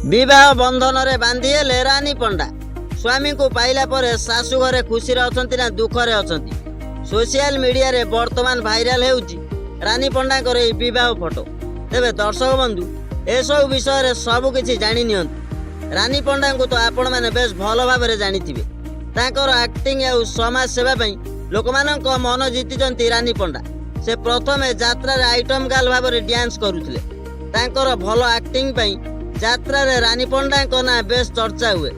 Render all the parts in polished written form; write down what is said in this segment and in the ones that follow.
विवाह बंधन रे बांधी हेले रानी पंडा स्वामी को पाइला पर शाशु घरे खुशी अछंती ना दुख रे अछंती। सोशल मीडिया रे वर्तमान भाइराल हेउची रानी पंडा कर विवाह फोटो। तेबे दर्शक बंधु ए सब विषय रे सब किछि जानि नियंतु। रानी पंडा को तो आपण माने बेस भल भाव रे जानिथिबे। ताकर एक्टिंग आ समाज सेवा पई लोकमानक मन जीतिचंती रानी पंडा। से प्रथमे यात्रा रे आइटम गाल भाव रे डांस करूथिले। ताकर भल एक्टिंग पई यात्रा रे रानी पंडा को ना बेस चर्चा हुए।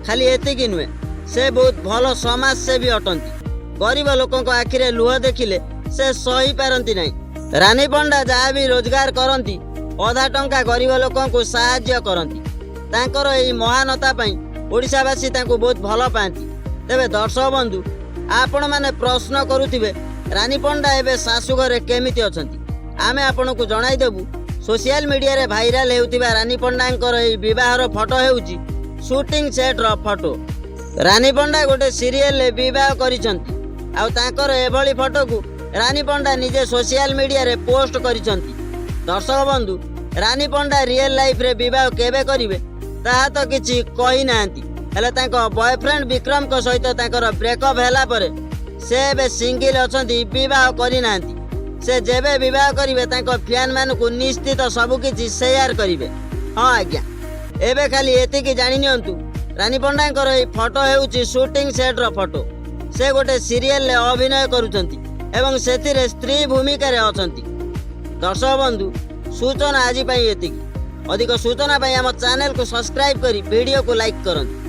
खाली एतिकी नुहे, से बहुत भल समाज सेवी अटंती। गरीब लोकों आखिरे लुह देखिले से सही पारंती नहीं। रानी पंडा जहाँ भी रोजगार करती अधा टंका गरीब लोकों को साहाय्य करती। तांकर एही महानता पई ओडिशावासी तांको बहुत भल पाती। तेबे दर्शक बंधु आपण माने प्रश्न करुथिबे रानी पंडा एबे शाशु घरे केमिति अछंती। आमे आपण को जणाई देबु। सोशल मीडिया रे भाइराल हेउतिबा रानी पंडांकर एही विवाहर फोटो हेउची शूटिंग सेट रो फोटो। रानी पंडा गोटे सीरियल रे विवाह करिसंती। आ तांकर एभली फोटो को रानी पंडा निजे सोशल मीडिया रे पोस्ट करिसंती। दर्शक बंधु रानी पंडा रियल लाइफ रे विवाह केबे करिवे ताहा तो किछि कहि नांती। हेले तांको बॉयफ्रेंड विक्रम को सहित तांकर ब्रेकअप हैला परे से एबे सिंगल अछंती, विवाह करि नांती। से जेबे विवाह करिवे तांको फैन मान को निश्चित सब किछि शेयर करिवे। हां आज्ञा एबे खाली एतिकी जानि नियंतु रानी पंडांकर एही फोटो हेउची शूटिंग सेट रो फोटो। से गोटे सीरियल रे अभिनय करूचंती एवं सेथिरे स्त्री भूमिका रे अछंती। दर्शक बंधु सूचना आज पई एतिकी। अधिक सूचना पई हम चैनल को सब्सक्राइब करी वीडियो को लाइक करंतु।